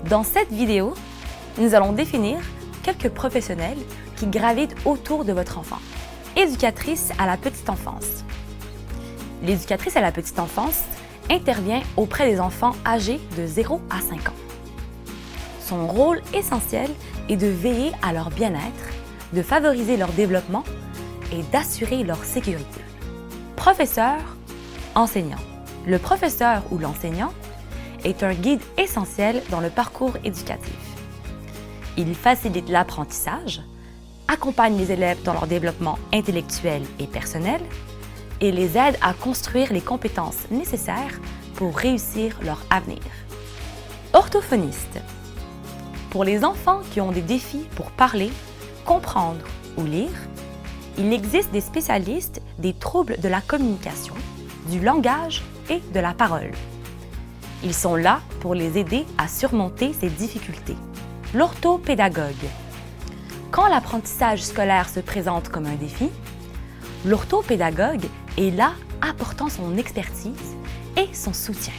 Dans cette vidéo, nous allons définir quelques professionnels qui gravitent autour de votre enfant. Éducatrice à la petite enfance. L'éducatrice à la petite enfance intervient auprès des enfants âgés de 0 à 5 ans. Son rôle essentiel est de veiller à leur bien-être, de favoriser leur développement et d'assurer leur sécurité. Professeur, enseignant. Le professeur ou l'enseignant est un guide essentiel dans le parcours éducatif. Il facilite l'apprentissage, accompagne les élèves dans leur développement intellectuel et personnel et les aide à construire les compétences nécessaires pour réussir leur avenir. Orthophoniste. Pour les enfants qui ont des défis pour parler, comprendre ou lire, il existe des spécialistes des troubles de la communication, du langage et de la parole. Ils sont là pour les aider à surmonter ces difficultés. L'orthopédagogue. Quand l'apprentissage scolaire se présente comme un défi, l'orthopédagogue est là apportant son expertise et son soutien.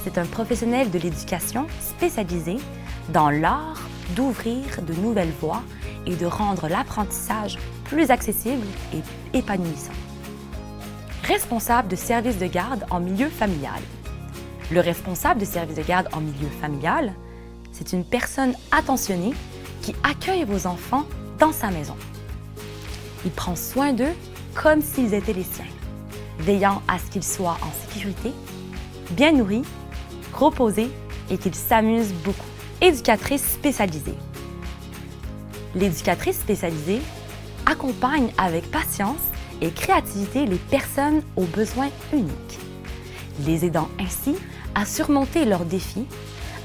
C'est un professionnel de l'éducation spécialisé dans l'art d'ouvrir de nouvelles voies et de rendre l'apprentissage plus accessible et épanouissant. Responsable de service de garde en milieu familial. Le responsable de service de garde en milieu familial, c'est une personne attentionnée qui accueille vos enfants dans sa maison. Il prend soin d'eux comme s'ils étaient les siens, veillant à ce qu'ils soient en sécurité, bien nourris, reposés et qu'ils s'amusent beaucoup. Éducatrice spécialisée. L'éducatrice spécialisée accompagne avec patience et créativité les personnes aux besoins uniques, les aidant ainsi à surmonter leurs défis,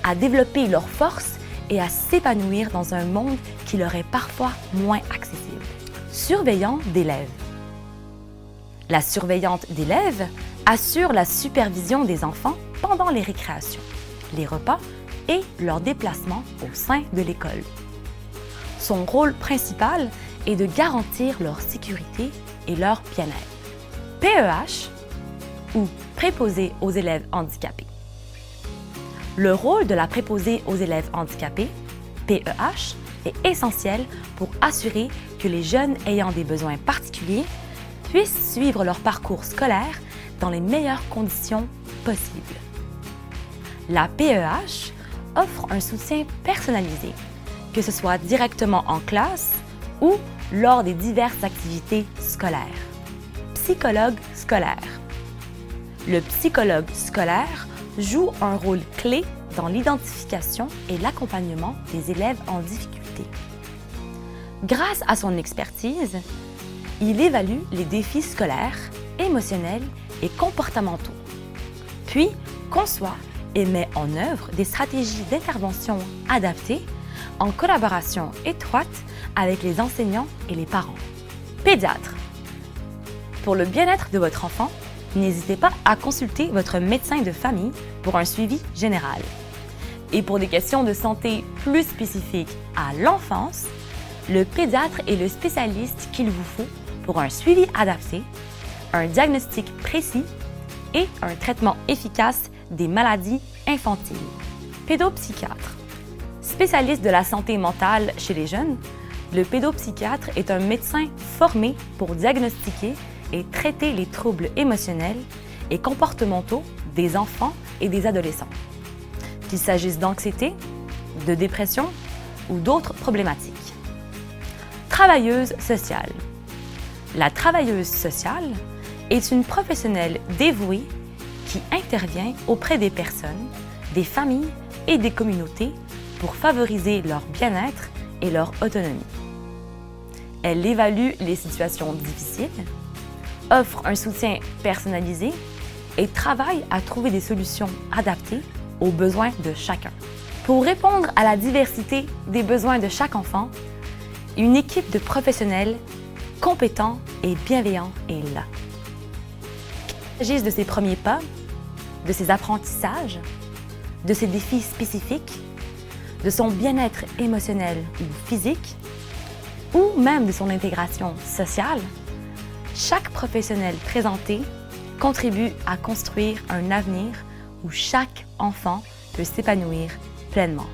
à développer leurs forces et à s'épanouir dans un monde qui leur est parfois moins accessible. Surveillant d'élèves. La surveillante d'élèves assure la supervision des enfants pendant les récréations, les repas et leurs déplacements au sein de l'école. Son rôle principal est de garantir leur sécurité et leur bien-être. PEH ou préposé aux élèves handicapés. Le rôle de la préposée aux élèves handicapés, PEH, est essentiel pour assurer que les jeunes ayant des besoins particuliers puissent suivre leur parcours scolaire dans les meilleures conditions possibles. La PEH offre un soutien personnalisé, que ce soit directement en classe ou lors des diverses activités scolaires. Psychologue scolaire. Le psychologue scolaire joue un rôle clé dans l'identification et l'accompagnement des élèves en difficulté. Grâce à son expertise, il évalue les défis scolaires, émotionnels et comportementaux, puis conçoit et met en œuvre des stratégies d'intervention adaptées en collaboration étroite avec les enseignants et les parents. Pédiatre. Pour le bien-être de votre enfant, n'hésitez pas à consulter votre médecin de famille pour un suivi général. Et pour des questions de santé plus spécifiques à l'enfance, le pédiatre est le spécialiste qu'il vous faut pour un suivi adapté, un diagnostic précis et un traitement efficace des maladies infantiles. Pédopsychiatre. Spécialiste de la santé mentale chez les jeunes, le pédopsychiatre est un médecin formé pour diagnostiquer et traiter les troubles émotionnels et comportementaux des enfants et des adolescents, qu'il s'agisse d'anxiété, de dépression ou d'autres problématiques. Travailleuse sociale. La travailleuse sociale est une professionnelle dévouée qui intervient auprès des personnes, des familles et des communautés pour favoriser leur bien-être et leur autonomie. Elle évalue les situations difficiles, offre un soutien personnalisé et travaille à trouver des solutions adaptées aux besoins de chacun. Pour répondre à la diversité des besoins de chaque enfant, une équipe de professionnels compétents et bienveillants est là. Qu'il s'agisse de ses premiers pas, de ses apprentissages, de ses défis spécifiques, de son bien-être émotionnel ou physique, ou même de son intégration sociale, chaque professionnel présenté contribue à construire un avenir où chaque enfant peut s'épanouir pleinement.